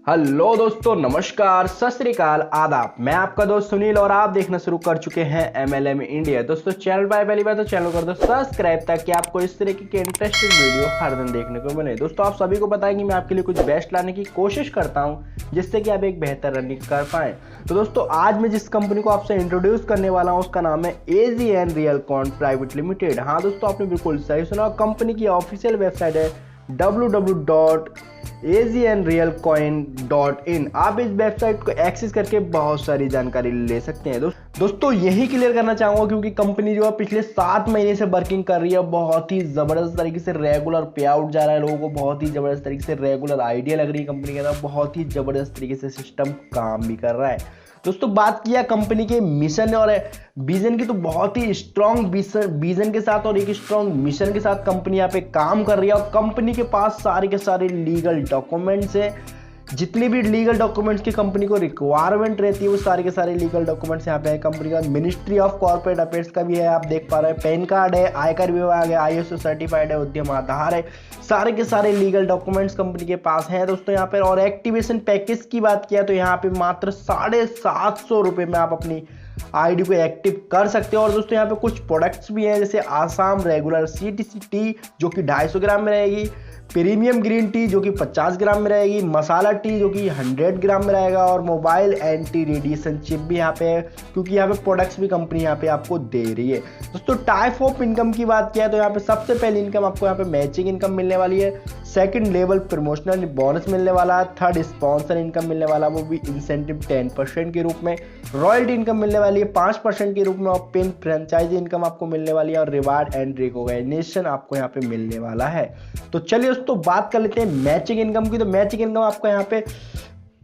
Hello दोस्तों, नमस्कार, सत श्री अकाल, आदाब। मैं आपका दोस्त सुनील और आप देखना शुरू कर चुके हैं MLM इंडिया। दोस्तों चैनल पर पहली बार तो चैनल कर दो सब्सक्राइब ताकि आपको इस तरह की इंटरेस्टिंग वीडियो हर दिन देखने को मिले। दोस्तों आप सभी को पता है कि मैं आपके लिए कुछ बेस्ट लाने की कोशिश करता हूं जिससे कि आप एक बेहतर रनिंग कर पाएं। तो दोस्तों आज मैं जिस कंपनी को आपसे इंट्रोड्यूस करने वाला हूं उसका नाम है AGN Realcoin प्राइवेट लिमिटेड। हाँ दोस्तों, आपने बिल्कुल सही सुना। कंपनी की ऑफिशियल वेबसाइट है www.agnrealcoin.in। आप इस वेबसाइट को एक्सेस करके बहुत सारी जानकारी ले सकते हैं। दोस्तों यही क्लियर करना चाहूंगा क्योंकि कंपनी जो है पिछले 7 महीने से वर्किंग कर रही है, बहुत ही जबरदस्त तरीके से रेगुलर पे आउट जा रहा है लोगों को, बहुत ही जबरदस्त तरीके से रेगुलर आइडिया लग रही है कंपनी के अंदर, बहुत ही जबरदस्त तरीके से सिस्टम काम भी कर रहा है। दोस्तों बात किया कंपनी के मिशन और विजन की, तो बहुत ही स्ट्रॉन्ग विजन के साथ और एक स्ट्रॉन्ग मिशन के साथ कंपनी यहाँ पे काम कर रही है। और कंपनी के पास सारे के सारे लीगल डॉक्यूमेंट्स है, जितने भी लीगल डॉक्यूमेंट्स की कंपनी को रिक्वायरमेंट रहती है वो सारे के सारे लीगल डॉक्यूमेंट्स यहाँ पे है। कंपनी का मिनिस्ट्री ऑफ कॉर्पोरेट अफेयर्स का भी है, आप देख पा रहे हैं, पैन कार्ड है, आयकर विभाग है, ISO सर्टिफाइड है, उद्यम आधार है, सारे के सारे लीगल डॉक्यूमेंट्स कंपनी के पास हैं दोस्तों यहाँ पे। और एक्टिवेशन पैकेज की बात किया तो यहाँ पे मात्र 750 रुपये में आप अपनी आईडी को एक्टिव कर सकते हो। और दोस्तों यहाँ पे कुछ प्रोडक्ट्स भी हैं जैसे आसाम रेगुलर CTC टी जो कि 250 ग्राम में रहेगी, प्रीमियम ग्रीन टी जो कि 50 ग्राम में रहेगी, मसाला टी जो कि 100 ग्राम में रहेगा, और मोबाइल एंटी रेडिएशन चिप भी यहाँ पे है क्योंकि यहाँ पे प्रोडक्ट्स भी कंपनी यहाँ पे आपको दे रही है। दोस्तों टाइप ऑफ इनकम की बात किया तो यहाँ पे सबसे पहली इनकम आपको यहाँ पे मैचिंग इनकम मिलने वाली है, सेकंड लेवल प्रमोशनल बोनस मिलने वाला है, थर्ड स्पॉन्सर इनकम मिलने वाला वो भी इंसेंटिव 10% के रूप में, रॉयल्टी इनकम मिलने वाली है 5% के रूप में, और पिन फ्रेंचाइजी इनकम आपको मिलने वाली है, और रिवार्ड एंड रिकॉग्निशन आपको यहाँ पे मिलने वाला है। तो चलिए दोस्तों बात कर लेते हैं मैचिंग इनकम की। तो मैचिंग इनकम आपको यहाँ पे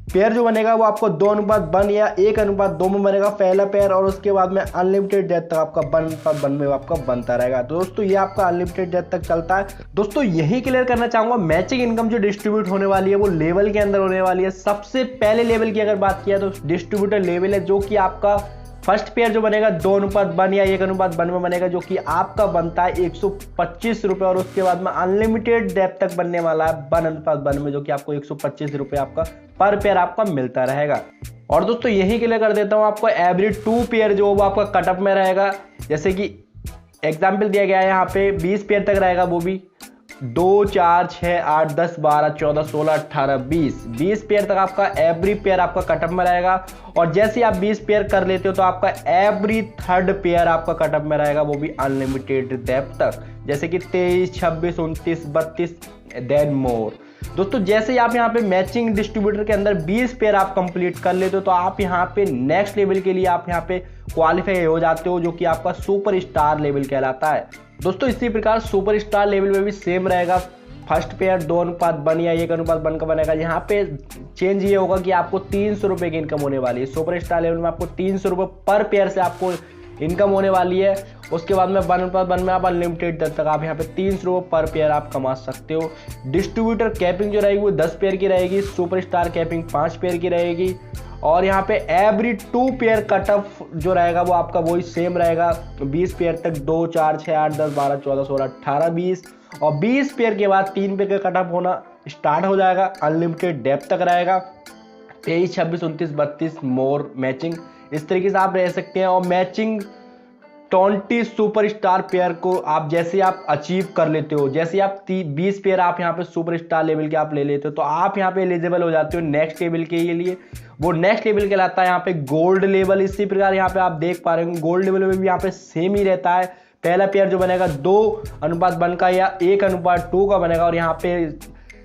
पेयर जो बनेगा वो आपको 2:1 या 1:2 में बनेगा पहला पेयर, और उसके बाद में अनलिमिटेड डेट तक आपका 1:1 में आपका बनता रहेगा। तो दोस्तों ये आपका अनलिमिटेड डेट तक चलता है। दोस्तों यही क्लियर करना चाहूंगा, मैचिंग इनकम जो डिस्ट्रीब्यूट होने वाली है वो लेवल के अंदर होने वाली है। सबसे पहले लेवल की अगर बात किया तो डिस्ट्रीब्यूटर लेवल है, जो कि आपका फर्स्ट पेयर जो बनेगा 2:1 या 1:1 में बनेगा, जो कि आपका बनता है 125 रुपये, और उसके बाद में अनलिमिटेड डेप्थ तक बनने वाला है 1:1 में, जो कि आपको 125 रुपये आपका पर पेयर आपका मिलता रहेगा। और दोस्तों यही क्लियर कर देता हूं आपको, एवरी 2 पेयर जो वो आपका कटअप में रहेगा, जैसे कि एग्जाम्पल दिया गया है यहाँ पे 20 पेयर तक रहेगा, वो भी 2, 4, 6, 8, 10, 12, 14, 16, 18, 20 पेयर तक आपका एवरी पेयर आपका कटअप में रहेगा। और जैसे आप 20 पेयर कर लेते हो तो आपका एवरी थर्ड पेयर आपका कटअप में रहेगा, वो भी अनलिमिटेड डेप्थ तक, जैसे कि 23, 26, 29, 32 देन मोर। दोस्तों जैसे ही आप यहाँ पे मैचिंग डिस्ट्रीब्यूटर के अंदर 20 पेयर आप कंप्लीट कर लेते हो तो आप यहाँ पे नेक्स्ट लेवल के लिए आप यहाँ पे क्वालिफाई हो जाते हो, जो कि आपका सुपर स्टार लेवल कहलाता है। दोस्तों इसी प्रकार सुपर स्टार लेवल में भी सेम रहेगा, फर्स्ट पेयर 2:1 या 1:1 का बनेगा। यहाँ पे चेंज ये होगा कि आपको 300 रुपये की इनकम होने वाली है। सुपर स्टार लेवल में आपको 300 रुपये पर पेयर से आपको इनकम होने वाली है। उसके बाद में 1:1 में आप अनलिमिटेड तक आप यहाँ पे 300 रुपये पर पेयर आप कमा सकते हो। डिस्ट्रीब्यूटर कैपिंग जो रहेगी वो 10 पेयर की रहेगी, सुपर स्टार कैपिंग 5 पेयर की रहेगी, और यहाँ पे एवरी 2 पेयर कटअप जो रहेगा वो आपका वही सेम रहेगा, 20 पेयर तक 2, 4, 6, 8, 10, 12, 14, 16, 18, 20, और 20 पेयर के बाद 3 पेयर का कटअप होना स्टार्ट हो जाएगा, अनलिमिटेड डेप्थ तक रहेगा, 23, 26, 29, 32 मोर मैचिंग। इस तरीके से आप रह सकते हैं। और मैचिंग 20 सुपर स्टार पेयर को आप जैसे आप अचीव कर लेते हो, जैसे आप 20 पेयर आप यहाँ पे सुपर स्टार लेवल के आप ले लेते हो तो आप यहाँ पे एलिजिबल हो जाते हो नेक्स्ट लेवल के लिए। वो नेक्स्ट लेवल कहलाता है यहाँ पे गोल्ड लेवल। इसी प्रकार यहाँ पे आप देख पा रहे हो गोल्ड लेवल में भी यहाँ पे सेम ही रहता है, पहला पेयर जो बनेगा 2:1 का या 1:2 का बनेगा, और यहाँ पे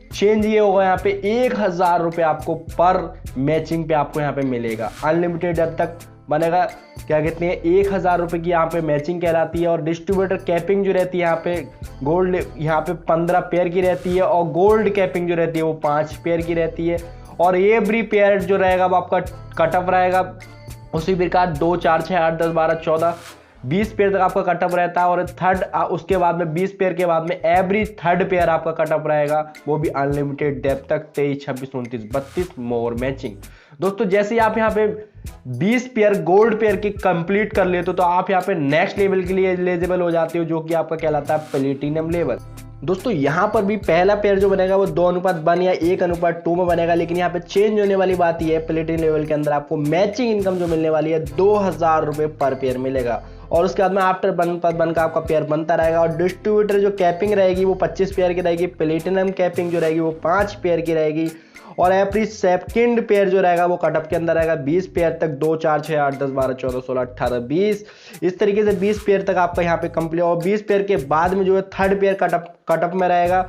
चेंज ये होगा, यहाँ पे 1000 रुपये आपको पर मैचिंग पे आपको यहाँ पे मिलेगा, अनलिमिटेड जब तक बनेगा। क्या कहते हैं 1000 रुपये की यहाँ पे मैचिंग कहलाती है। और डिस्ट्रीब्यूटर कैपिंग जो रहती है यहाँ पे गोल्ड यहाँ पे 15 पेयर की रहती है, और गोल्ड कैपिंग जो रहती है वो 5 पेयर की रहती है, और एवरी पेयर जो रहेगा वो आपका कटअप रहेगा उसी प्रकार 2, 4, 6, 8, 10, 12, 14, 20 पेयर तक आपका कटअप रहता है। और थर्ड उसके बाद में 20 पेयर के बाद में एवरी थर्ड पेयर आपका कटअप रहेगा, वो भी अनलिमिटेड डेप्थ तक, 23, 26, 29, 32 मोर मैचिंग। दोस्तों जैसे आप यहाँ पे 20 पेयर गोल्ड पेयर की कंप्लीट कर लेते हो तो आप यहाँ पे नेक्स्ट लेवल के लिए एलिजिबल हो जाते हो, जो कि आपका कहलाता है प्लेटिनम लेवल। दोस्तों यहाँ पर भी पहला पेयर जो बनेगा वो 2:1 या 1:2 में बनेगा, लेकिन यहाँ पे चेंज होने वाली बात यह है प्लेटिनम लेवल के अंदर आपको मैचिंग इनकम जो मिलने वाली है 2000 रुपये पर पेयर मिलेगा। और उसके बाद में आफ्टर 1:1 का आपका पेयर बनता रहेगा। और डिस्ट्रीब्यूटर जो कैपिंग रहेगी वो 25 पेयर की रहेगी, प्लेटिनम कैपिंग जो रहेगी वो 5 पेयर की रहेगी। और एवरी सेकंड पेयर जो रहेगा वो कटअप के अंदर रहेगा 20 पेयर तक, 2 4 6 8 10 12 14 16 18 20 इस तरीके से 20 पेयर तक आपका यहाँ पे कंप्लीट। और 20 पेयर के बाद में जो है थर्ड पेयर कटअप में रहेगा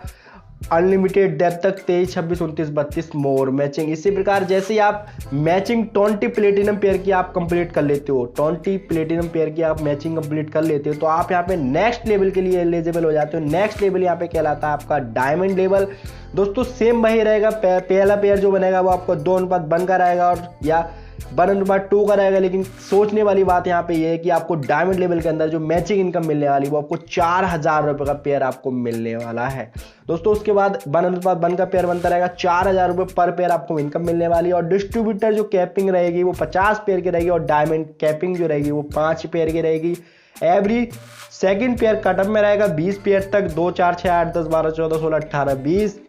अनलिमिटेड डेप्थ तक 23 26 29 32 मोर मैचिंग। इसी प्रकार जैसे ही आप मैचिंग 20 प्लेटिनम पेयर की आप कंप्लीट कर लेते हो, 20 प्लेटिनम पेयर की आप मैचिंग कंप्लीट कर लेते हो, तो आप यहाँ पे नेक्स्ट लेवल के लिए एलिजिबल हो जाते हो। नेक्स्ट लेवल यहाँ पे कहलाता है आपका डायमंड लेवल। दोस्तों सेम वही रहेगा, पहला पेयर जो बनेगा वो आपको 2:1 का रहेगा और या 1:2 का रहेगा। लेकिन सोचने वाली बात यहाँ पे ये है कि आपको डायमंड लेवल के अंदर जो मैचिंग इनकम मिलने वाली वो आपको 4000 रुपये का पेयर आपको मिलने वाला है। दोस्तों उसके बाद 1:1 का पेयर बनता रहेगा, 4000 रुपये पर पेयर आपको इनकम मिलने वाली है। और डिस्ट्रीब्यूटर जो कैपिंग रहेगी वो 50 पेयर की रहेगी और डायमंड कैपिंग जो रहेगी वो 5 पेयर की रहेगी। एवरी सेकेंड पेयर कटअप में रहेगा 20 पेयर तक, 2 4 6 8 10 12 14 16 18 20।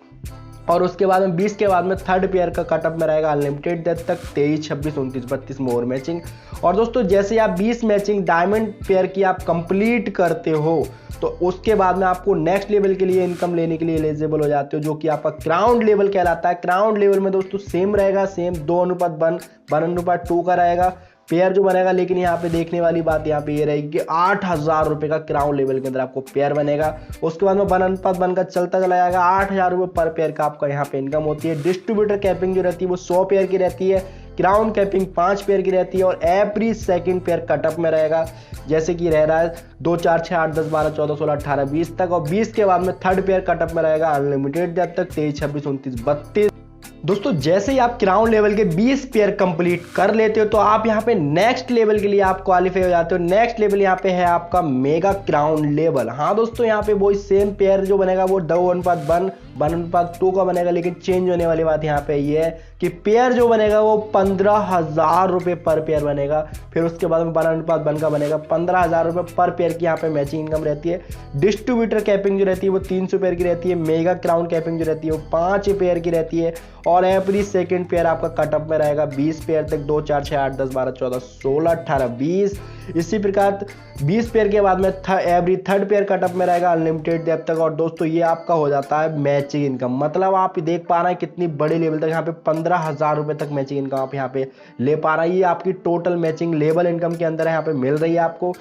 और उसके बाद में 20 के बाद में थर्ड पेयर का कटअप में रहेगा अनलिमिटेड डेप्थ तक 23 26 29 32 मोर मैचिंग। और दोस्तों जैसे आप 20 मैचिंग डायमंड पेयर की आप कंप्लीट करते हो तो उसके बाद में आपको नेक्स्ट लेवल के लिए इनकम लेने के लिए एलिजिबल हो जाते हो, जो कि आपका क्राउन लेवल कहलाता है। क्राउन लेवल में दोस्तों सेम रहेगा, सेम 2:1 1:2 का रहेगा पेयर जो बनेगा। लेकिन यहाँ पे देखने वाली बात यहाँ पे ये रहेगी कि 8000 रुपये का क्राउन लेवल के अंदर आपको पेयर बनेगा। उसके बाद में 1:1 का चलता चला जाएगा, 8000 रुपये पर पेयर का आपका यहाँ पे इनकम होती है। डिस्ट्रीब्यूटर कैपिंग जो रहती है वो 100 पेयर की रहती है, क्राउन कैपिंग 5 पेयर की रहती है। और एवरी सेकंड पेयर कटअप में रहेगा, जैसे कि रह रहा है 2 4 6 8 10 12 14 16 18 20 तक। और 20 के बाद में थर्ड पेयर कटअप में रहेगा अनलिमिटेड जब तक 23 26 29 32। दोस्तों जैसे ही आप क्राउन लेवल के 20 पेयर कंप्लीट कर लेते हो तो आप यहाँ पे नेक्स्ट लेवल के लिए आप क्वालिफाई हो जाते हो। नेक्स्ट लेवल यहाँ पे है आपका मेगा क्राउन लेवल। हाँ दोस्तों यहाँ पे वही सेम पेयर जो बनेगा वो 2:1 1:2 का बनेगा, लेकिन चेंज होने वाली बात यहाँ पे ये है कि पेयर जो बनेगा वो 15,000 रुपये पर पेयर बनेगा। फिर उसके बाद में 1:1 का बनेगा 15,000 रुपये पर पेयर की यहाँ पे मैचिंग इनकम रहती है। डिस्ट्रीब्यूटर कैपिंग जो रहती है वो 300 पेयर की रहती है। मेगा क्राउन कैपिंग जो रहती है वो 5 पेयर की रहती है। और एवरी सेकंड पेयर आपका कटअप में रहेगा 20 पेयर तक, 2 4 6 8 10 12 14 16 18 20। इसी प्रकार 20 पेयर के बाद में एवरी थर्ड पेयर कटअप में रहेगा अनलिमिटेड डेप्थ तक। और दोस्तों ये आपका हो जाता है मैचिंग इनकम। मतलब आप देख पा रहे हैं कितनी बड़ी लेवल तक यहाँ पे 15,000 रुपये तक मैचिंग इनकम आप यहाँ पे ले पा रहे हैं। ये आपकी टोटल मैचिंग लेवल इनकम के अंदर यहाँ पे मिल रही है आपको।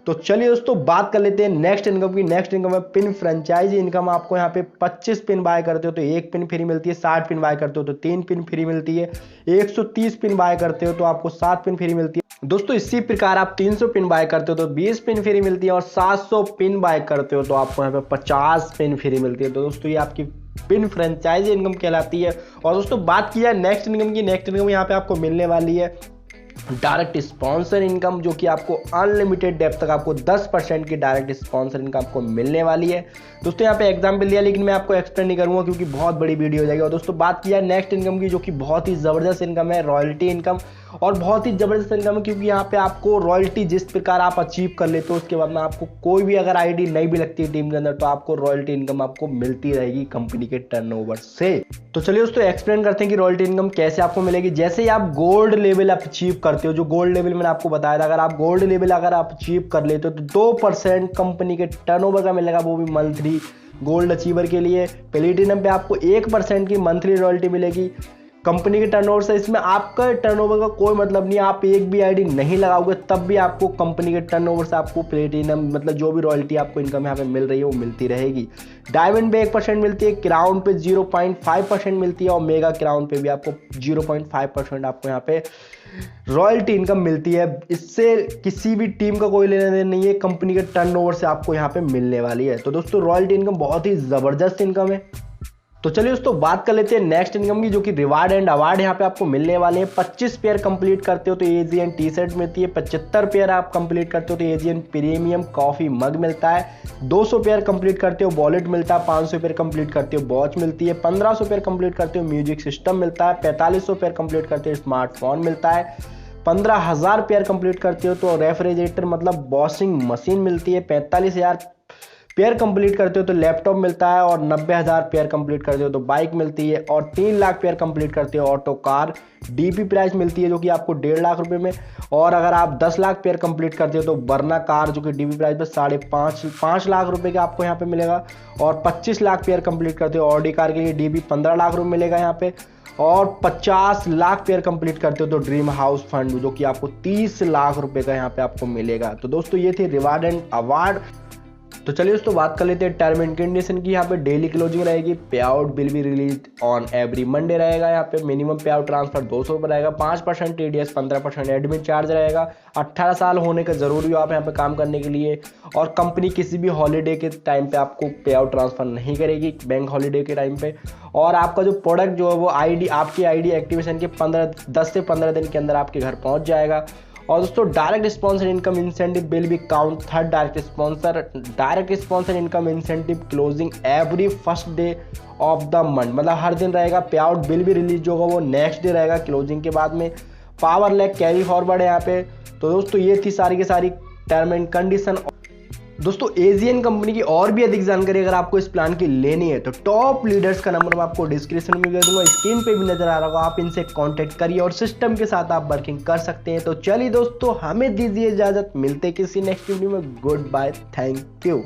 तो चलिए दोस्तों बात कर लेते हैं नेक्स्ट इनकम की। नेक्स्ट इनकम है पिन फ्रेंचाइजी इनकम। आपको यहाँ पे 25 पिन बाय करते हो तो 1 पिन फ्री मिलती है, 60 पिन बाय करते हो तो 3 पिन फ्री मिलती है, 130 पिन बाय करते हो तो आपको 7 पिन फ्री मिलती है। दोस्तों इसी प्रकार आप 300 पिन बाय करते हो तो 20 पिन फ्री मिलती है, और 700 पिन बाय करते हो तो आपको यहाँ पे 50 पिन फ्री मिलती है। तो दोस्तों ये आपकी पिन फ्रेंचाइजी इनकम कहलाती है। और दोस्तों बात की जाए नेक्स्ट इनकम की, नेक्स्ट इनकम यहाँ पे आपको मिलने वाली है डायरेक्ट स्पॉन्सर इनकम, जो कि आपको अनलिमिटेड डेप्थ तक आपको 10% की डायरेक्ट स्पॉन्सर इनकम आपको मिलने वाली है। दोस्तों यहाँ पे एग्जांपल दिया, लेकिन मैं आपको एक्सप्लेन नहीं करूंगा क्योंकि बहुत बड़ी वीडियो हो जाएगी। और दोस्तों बात किया नेक्स्ट इनकम की, जो कि बहुत ही ज़बरदस्त इनकम है, रॉयल्टी इनकम। और बहुत ही ज़बरदस्त इनकम है क्योंकि यहाँ पे आपको रॉयल्टी जिस प्रकार आप अचीव कर लेते हो उसके बाद में आपको कोई भी अगर आईडी नहीं भी लगती है टीम के अंदर तो आपको रॉयल्टी इनकम आपको मिलती रहेगी कंपनी के टर्नओवर से। तो चलिए दोस्तों एक्सप्लेन करते हैं कि रॉयल्टी इनकम कैसे आपको मिलेगी। जैसे ही आप गोल्ड लेवल आप अचीव करते हो, जो गोल्ड लेवल मैंने आपको बताया था, अगर आप गोल्ड लेवल अगर आप अचीव कर लेते हो तो 2% कंपनी के टर्नओवर का मिलेगा, वो भी मंथली गोल्ड अचीवर के लिए। प्लेटिनम पे आपको 1% की मंथली रॉयल्टी मिलेगी कंपनी के टर्नओवर से। इसमें आपका टर्नओवर का कोई मतलब नहीं, आप एक भी आईडी नहीं लगाओगे तब भी आपको कंपनी के टर्नओवर से आपको प्लेटिनम मतलब जो भी रॉयल्टी आपको इनकम यहाँ पे मिल रही है वो मिलती रहेगी। डायमंड पे 1% मिलती है, क्राउन पे 0.5% मिलती है, और मेगा क्राउन पे भी आपको 0.5% आपको यहाँ पे रॉयल्टी इनकम मिलती है। इससे किसी भी टीम का कोई लेना देना नहीं है, कंपनी के टर्नओवर से आपको यहाँ पे मिलने वाली है। तो दोस्तों रॉयल्टी इनकम बहुत ही ज़बरदस्त इनकम है। तो चलिए दोस्तों बात कर लेते हैं नेक्स्ट इनकम की, जो कि रिवार्ड एंड अवार्ड यहाँ पे आपको मिलने वाले हैं। 25 पेयर कंप्लीट करते हो तो एजीएन टी शर्ट मिलती है, 75 पेयर आप कंप्लीट करते हो तो एजीएन प्रीमियम कॉफी मग मिलता है, 200 पेयर कंप्लीट करते हो वॉलेट मिलता है, 500 पेयर कंप्लीट करते हो वॉच मिलती है, 1500 पेयर कंप्लीट करते हो म्यूजिक सिस्टम मिलता है, 4500 पेयर कंप्लीट करते हो स्मार्टफोन मिलता है, 15,000 पेयर कंप्लीट करते हो तो रेफ्रिजरेटर मतलब वॉशिंग मशीन मिलती है, 45,000 पेयर कंप्लीट करते हो तो लैपटॉप मिलता है, और 90,000 पेयर कंप्लीट करते हो तो बाइक मिलती है, और 3 लाख पेयर कंप्लीट करते हो ऑटो कार डीपी प्राइस मिलती है जो कि आपको 1.5 लाख रुपए में। और अगर आप 10 लाख पेयर कंप्लीट करते हो तो वरना कार जो कि डीपी प्राइस पे 5.5 लाख रुपए का आपको यहाँ पे मिलेगा। और 25 लाख पेयर कंप्लीट करते हो ऑडी कार के लिए डीपी 15 लाख रुपए मिलेगा यहाँ पे। और 50 लाख पेयर कंप्लीट करते हो तो ड्रीम हाउस फंड जो कि आपको 30 लाख रुपए का यहाँ पे आपको मिलेगा। तो दोस्तों ये थे रिवार्ड एंड अवार्ड। तो चलिए दोस्तों बात कर लेते हैं टर्म एंड कंडीशन की। यहाँ पे डेली क्लोजिंग रहेगी, पे out will be release on every Monday रहेगा। यहाँ पे मिनिमम पे आउट ट्रांसफर 200 रुपये रहेगा, 5% टीडीएस, 15% एडमिट चार्ज रहेगा। 18 साल होने का जरूरी हो आप यहाँ पे काम करने के लिए। और कंपनी किसी भी हॉलीडे के टाइम पे आपको पे आउट ट्रांसफर नहीं करेगी, बैंक हॉलीडे के टाइम पे। और आपका जो प्रोडक्ट जो है वो आपकी आईडी एक्टिवेशन के 10 से 15 दिन के अंदर आपके घर पहुंच जाएगा। और दोस्तों direct sponsor income incentive will be count third direct sponsor income incentive closing every first day of the month, मतलब हर दिन रहेगा। पे आउट बिल भी रिलीज जो होगा वो नेक्स्ट डे रहेगा क्लोजिंग के बाद में। पावर लैग कैरी फॉरवर्ड है यहाँ पे। तो दोस्तों ये थी सारी की सारी टर्म एंड कंडीशन। दोस्तों एजियन कंपनी की और भी अधिक जानकारी अगर आपको इस प्लान की लेनी है तो टॉप लीडर्स का नंबर मैं आपको डिस्क्रिप्शन में दे दूंगा, स्क्रीन पे भी नजर आ रहा होगा, आप इनसे कांटेक्ट करिए और सिस्टम के साथ आप वर्किंग कर सकते हैं। तो चलिए दोस्तों हमें दीजिए इजाजत, मिलते किसी नेक्स्ट वीडियो में। Goodbye, thank you.